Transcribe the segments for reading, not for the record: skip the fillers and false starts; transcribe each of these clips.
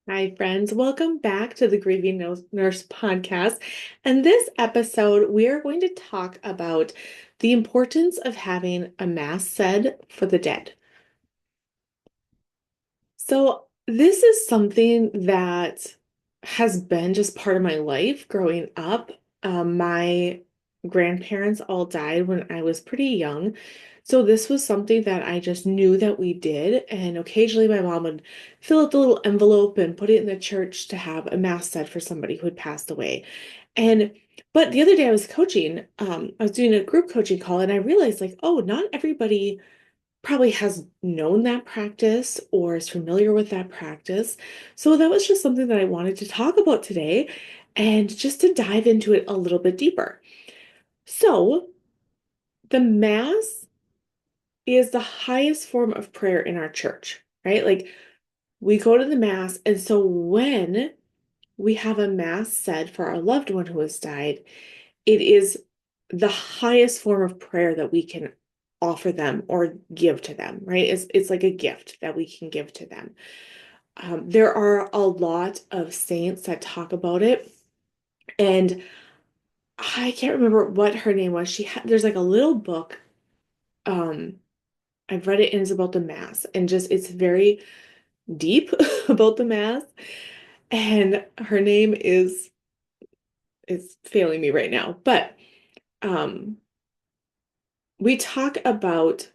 Hi, friends. Welcome back to the Grieving Nurse podcast. And this episode, we are going to talk about the importance of having a mass said for the dead. So, this is something that has been just part of my life growing up. My grandparents all died when I was pretty young. So, this was something that I just knew that we did. And occasionally, my mom would fill out the little envelope and put it in the church to have a mass said for somebody who had passed away. And but the other day I was coaching, I was doing a group coaching call, and I realized, like, oh, not everybody probably has known that practice or is familiar with that practice. So that was just something that I wanted to talk about today and just to dive into it a little bit deeper. So, the Mass is the highest form of prayer in our church, right? Like we go to the Mass, and so when we have a Mass said for our loved one who has died, it is the highest form of prayer that we can offer them or give to them, right? It's like a gift that we can give to them. There are a lot of saints that talk about it, and I can't remember what her name was. There's like a little book. Um, I've read it and it's about the Mass, and just it's very deep about the Mass. And her name is failing me right now, but um, we talk about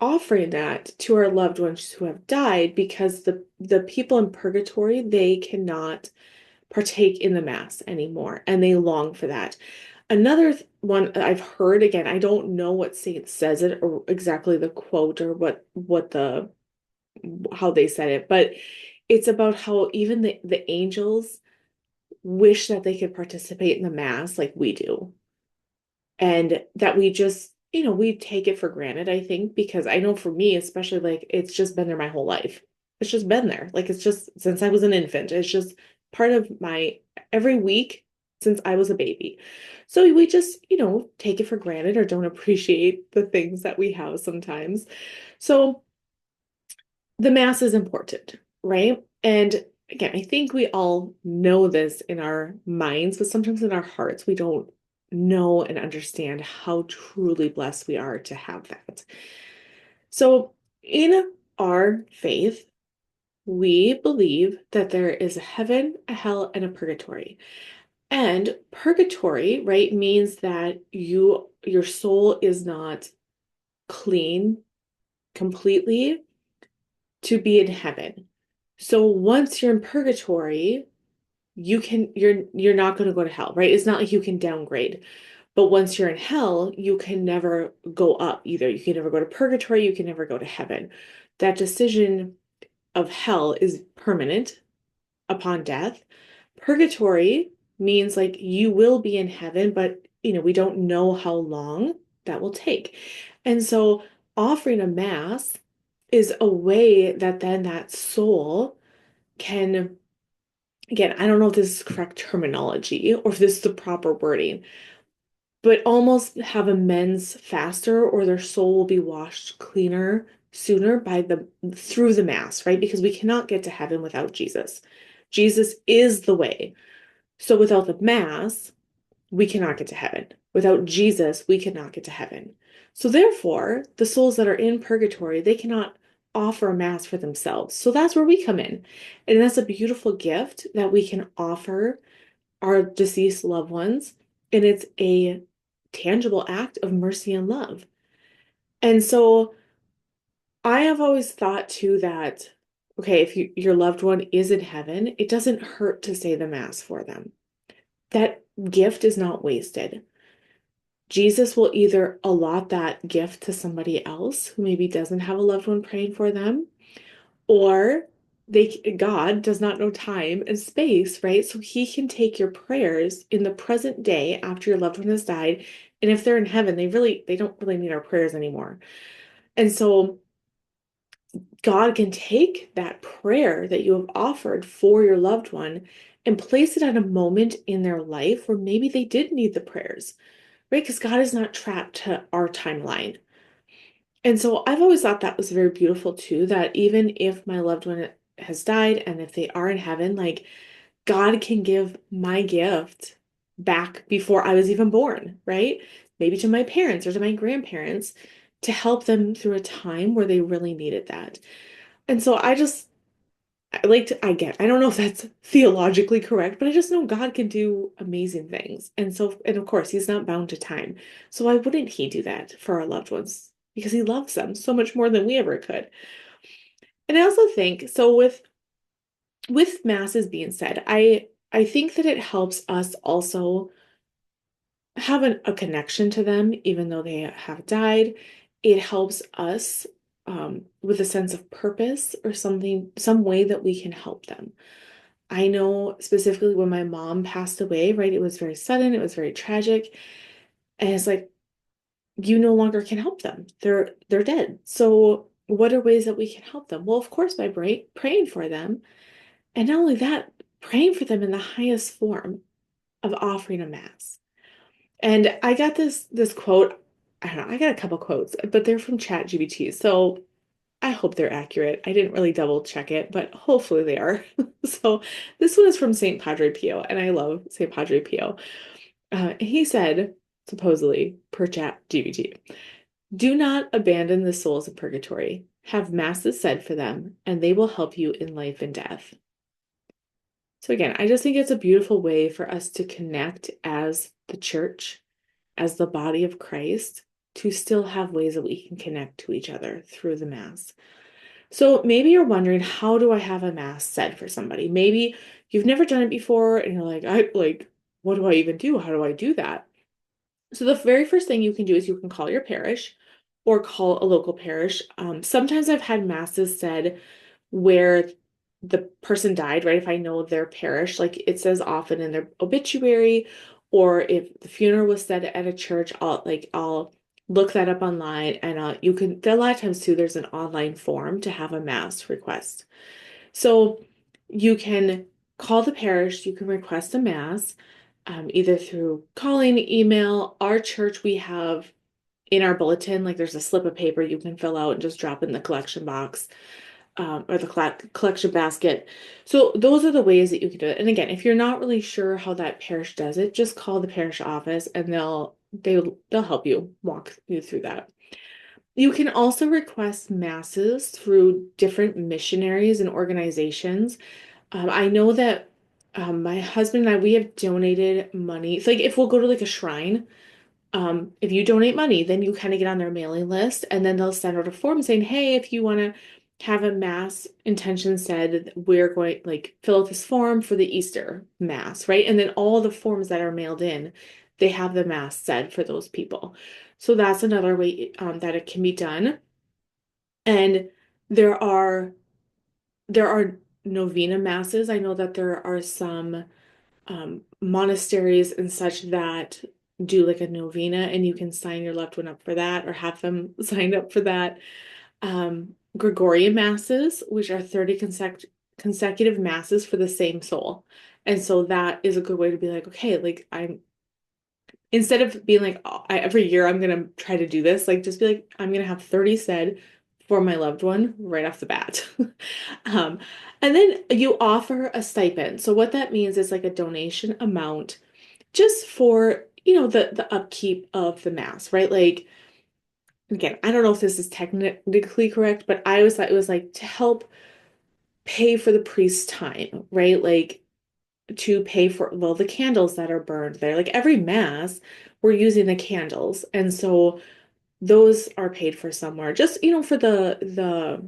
offering that to our loved ones who have died because the people in purgatory, they cannot partake in the Mass anymore and they long for that. Another one I've heard, again, I don't know what saint says it or exactly the quote or what the how they said it, but it's about how even the angels wish that they could participate in the Mass like we do. And that we just, we take it for granted, I think, because I know for me, especially, like it's just been there my whole life. It's just been there. Like it's just since I was an infant. It's just part of my every week since I was a baby. So we just, take it for granted or don't appreciate the things that we have sometimes. So the Mass is important, right? And again, I think we all know this in our minds, but sometimes in our hearts, we don't know and understand how truly blessed we are to have that. So, in our faith, we believe that there is a heaven, a hell, and a purgatory. And purgatory, right, means that your soul is not clean completely to be in heaven. So once you're in purgatory, you're not going to go to hell, right? It's not like you can downgrade. But once you're in hell, you can never go up either. You can never go to purgatory, you can never go to heaven. That decision of hell is permanent upon death. Purgatory means like you will be in heaven, but we don't know how long that will take. And so offering a mass is a way that then that soul can, again, I don't know if this is correct terminology or if this is the proper wording, but almost have amends faster or their soul will be washed cleaner sooner by the through the mass, right? Because we cannot get to heaven without Jesus. Jesus is the way. So without the mass, we cannot get to heaven. Without Jesus, we cannot get to heaven. So therefore, the souls that are in purgatory, they cannot offer a mass for themselves. So that's where we come in. And that's a beautiful gift that we can offer our deceased loved ones. And it's a tangible act of mercy and love. And so I have always thought too that, okay, if your loved one is in heaven, it doesn't hurt to say the mass for them. That gift is not wasted. Jesus will either allot that gift to somebody else who maybe doesn't have a loved one praying for them, or God does not know time and space, right? So he can take your prayers in the present day after your loved one has died, and if they're in heaven, they don't really need our prayers anymore. And so God can take that prayer that you have offered for your loved one and place it at a moment in their life where maybe they did need the prayers, right? Because God is not trapped to our timeline. And so I've always thought that was very beautiful too, that even if my loved one has died, and if they are in heaven, like God can give my gift back before I was even born, right? Maybe to my parents or to my grandparents to help them through a time where they really needed that. And so I don't know if that's theologically correct, but I just know God can do amazing things. And of course, he's not bound to time. So why wouldn't he do that for our loved ones? Because he loves them so much more than we ever could. And I also think, so with masses being said, I think that it helps us also have a connection to them, even though they have died. It helps us with a sense of purpose or something, some way that we can help them. I know specifically when my mom passed away, right? It was very sudden, it was very tragic. And it's like, you no longer can help them. They're dead. So what are ways that we can help them? Well, of course, by praying for them. And not only that, praying for them in the highest form of offering a mass. And I got this quote, I don't know, I got a couple quotes, but they're from ChatGPT. So I hope they're accurate. I didn't really double check it, but hopefully they are. So this one is from St. Padre Pio, and I love St. Padre Pio. He said, supposedly, per ChatGPT, do not abandon the souls of purgatory. Have masses said for them, and they will help you in life and death. So again, I just think it's a beautiful way for us to connect as the church, as the body of Christ, to still have ways that we can connect to each other through the Mass. So maybe you're wondering, how do I have a Mass said for somebody? Maybe you've never done it before and you're like, what do I even do? How do I do that? So the very first thing you can do is you can call your parish or call a local parish. Sometimes I've had masses said where the person died, right? If I know their parish, like it says often in their obituary, or if the funeral was said at a church, I'll look that up online, and you can. A lot of times too, there's an online form to have a mass request. So you can call the parish, you can request a mass, either through calling, email. Our church, we have in our bulletin, like there's a slip of paper you can fill out and just drop in the collection box, or the collection basket. So those are the ways that you can do it. And again, if you're not really sure how that parish does it, just call the parish office and they'll help you walk you through that. You can also request masses through different missionaries and organizations. I know that my husband and I, we have donated money. It's like if we'll go to like a shrine, if you donate money, then you kind of get on their mailing list, and then they'll send out a form saying, hey, if you want to have a mass intention said, we're going like fill out this form for the Easter mass, right? And then all the forms that are mailed in, they have the mass said for those people. So that's another way that it can be done. And there are there are novena masses. I know that there are some monasteries and such that do like a novena, and you can sign your loved one up for that or have them signed up for that. Gregorian masses, which are 30 consecutive masses for the same soul. And so that is a good way to be like, okay, like instead of being like, oh, every year I'm gonna try to do this, like just be like, I'm gonna have 30 said for my loved one right off the bat. Um, and then you offer a stipend. So what that means is like a donation amount just for, the upkeep of the mass, right? Like again, I don't know if this is technically correct, but I always thought it was like to help pay for the priest's time, right? Like to pay for, well, the candles that are burned there. Like every mass, we're using the candles. And so those are paid for somewhere. Just, for the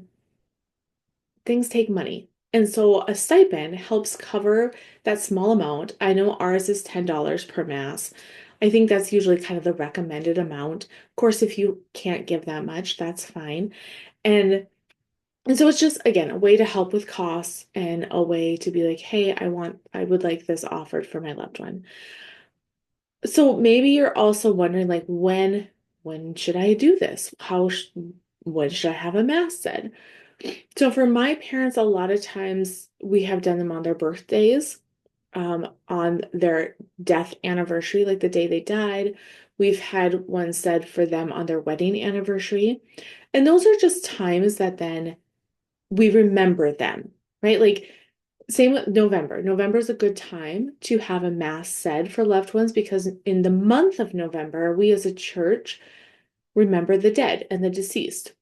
things take money. And so a stipend helps cover that small amount. I know ours is $10 per mass. I think that's usually kind of the recommended amount. Of course, if you can't give that much, that's fine. And and so it's just, again, a way to help with costs and a way to be like, hey, I would like this offered for my loved one. So maybe you're also wondering like when should I do this? When should I have a mass said? So for my parents, a lot of times we have done them on their birthdays, on their death anniversary, like the day they died. We've had one said for them on their wedding anniversary. And those are just times that then we remember them, right? Like, same with November. November is a good time to have a mass said for loved ones because in the month of November, we as a church remember the dead and the deceased.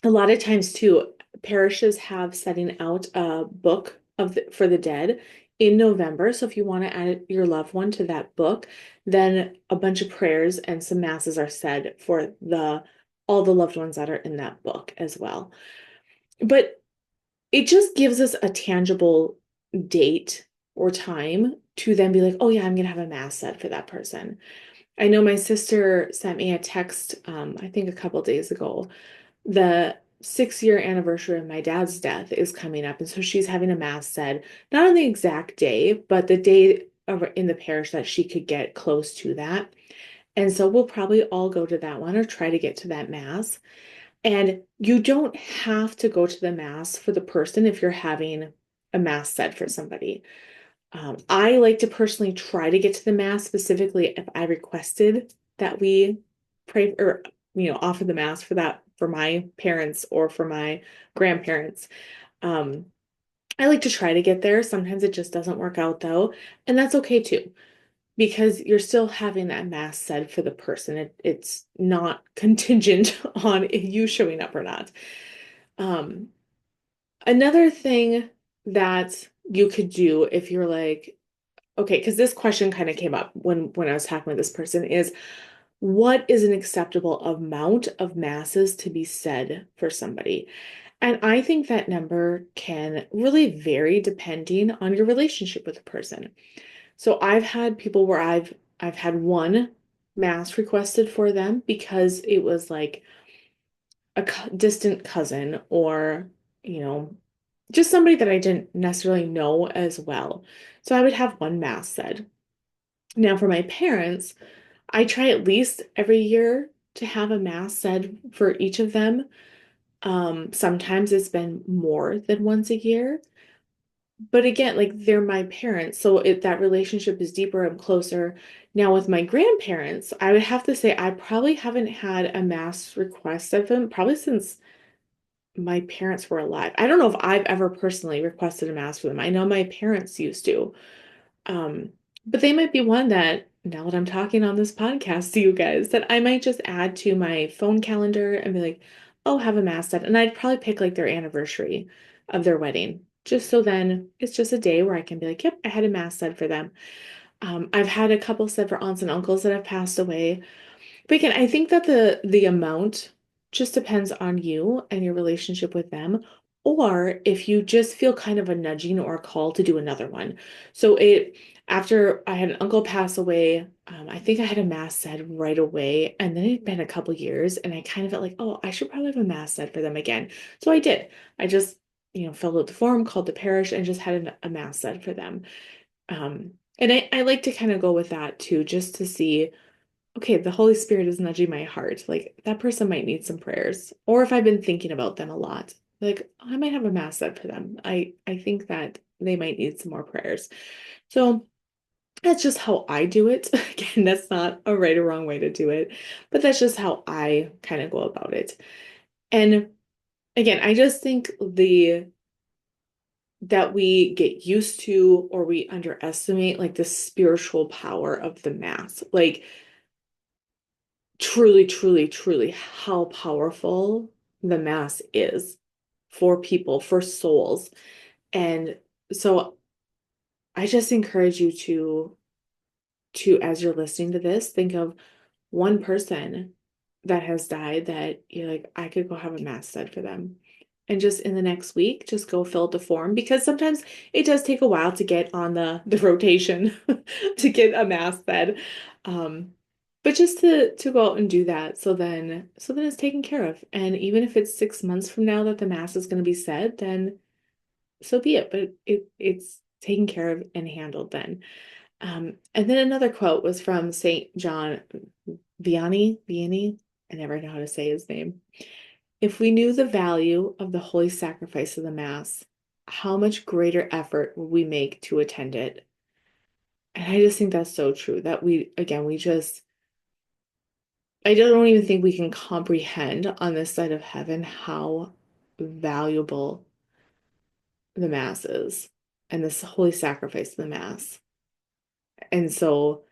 A lot of times, too, parishes have setting out a book for the dead in November. So if you want to add your loved one to that book, then a bunch of prayers and some masses are said for the all the loved ones that are in that book as well. But it just gives us a tangible date or time to then be like, oh yeah, I'm gonna have a mass said for that person. I know my sister sent me a text, I think a couple days ago. The 6 year anniversary of my dad's death is coming up, and so she's having a mass said, not on the exact day, but the day in the parish that she could get close to that. And so we'll probably all go to that one or try to get to that mass. And you don't have to go to the mass for the person if you're having a mass said for somebody. I like to personally try to get to the mass specifically if I requested that we pray or offer the mass for that for my parents or for my grandparents. Um, I like to try to get there. Sometimes it just doesn't work out though, and that's okay too because you're still having that mass said for the person. It's not contingent on you showing up or not. Um, Another thing that you could do if you're like, okay, because this question kind of came up when I was talking with this person is what is an acceptable amount of masses to be said for somebody? And I think that number can really vary depending on your relationship with the person. So I've had people where I've had one mass requested for them because it was like a distant cousin or, you know, just somebody that I didn't necessarily know as well. So I would have one mass said. Now for my parents, I try at least every year to have a mass said for each of them. Sometimes it's been more than once a year. But again, like they're my parents, so that relationship is deeper and closer. Now with my grandparents, I would have to say I probably haven't had a mass request of them probably since my parents were alive. I don't know if I've ever personally requested a mass for them. I know my parents used to. Um, but they might be one that now that I'm talking on this podcast to you guys, that I might just add to my phone calendar and be like, oh, have a mass set. And I'd probably pick like their anniversary of their wedding, just so then it's just a day where I can be like, yep, I had a mass said for them. I've had a couple said for aunts and uncles that have passed away. But again, I think that the amount just depends on you and your relationship with them, or if you just feel kind of a nudging or a call to do another one. So it after I had an uncle pass away, I think I had a mass said right away, and then it'd been a couple years, and I kind of felt like, oh, I should probably have a mass said for them again. So I did. I just, filled out the form, called the parish, and just had a mass said for them. And I like to kind of go with that too, just to see okay, the Holy Spirit is nudging my heart. Like that person might need some prayers. Or if I've been thinking about them a lot, like I might have a mass said for them. I think that they might need some more prayers. So that's just how I do it. Again, that's not a right or wrong way to do it, but that's just how I kind of go about it. And again, I just think the that we get used to or we underestimate like the spiritual power of the mass. Like truly, truly, truly how powerful the mass is for people, for souls. And so I just encourage you as you're listening to this, think of one person that has died that you're like, I could go have a mass said for them. And just in the next week, just go fill out the form because sometimes it does take a while to get on the rotation to get a mass said. Um, but just to go out and do that, so then it's taken care of. And even if it's 6 months from now that the mass is going to be said, then so be it. But it's taken care of and handled then. And then another quote was from Saint John Vianney. I never know how to say his name. If we knew the value of the holy sacrifice of the Mass, how much greater effort would we make to attend it? And I just think that's so true that I don't even think we can comprehend on this side of heaven how valuable the Mass is and this holy sacrifice of the Mass. And so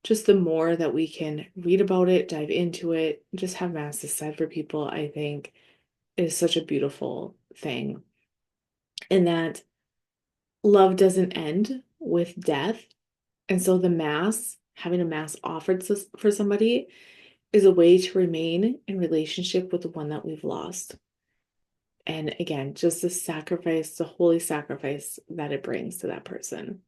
just the more that we can read about it, dive into it, just have Masses said for people, I think is such a beautiful thing. And that love doesn't end with death. And so the Mass, having a Mass offered for somebody, is a way to remain in relationship with the one that we've lost. And again, just the sacrifice, the holy sacrifice that it brings to that person.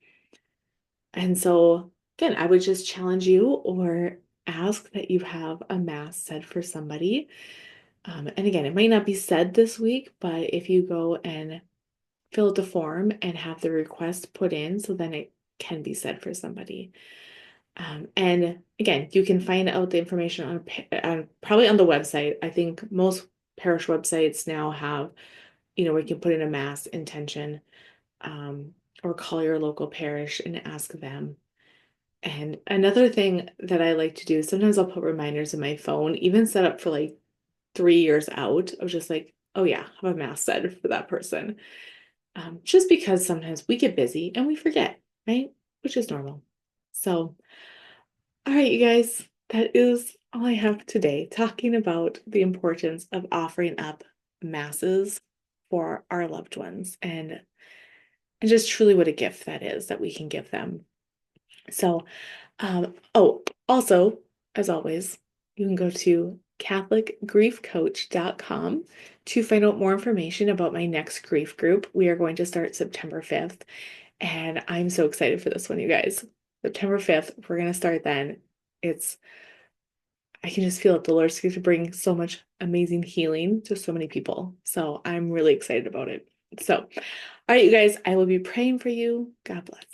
And so, again, I would just challenge you or ask that you have a Mass said for somebody. And again, it might not be said this week, but if you go and fill out the form and have the request put in, so then it can be said for somebody. And again, you can find out the information on probably on the website. I think most parish websites now have, where you can put in a Mass intention, or call your local parish and ask them. And another thing that I like to do, sometimes I'll put reminders in my phone, even set up for like 3 years out. I was just like, oh yeah, have a Mass said for that person. Just because sometimes we get busy and we forget, right? Which is normal. So, all right, you guys, that is all I have today, talking about the importance of offering up Masses for our loved ones and just truly what a gift that is that we can give them. So, oh, also, as always, you can go to catholicgriefcoach.com to find out more information about my next grief group. We are going to start September 5th, and I'm so excited for this one, you guys. September 5th, we're going to start then. I can just feel it. The Lord's going to bring so much amazing healing to so many people. So I'm really excited about it. So, all right, you guys, I will be praying for you. God bless.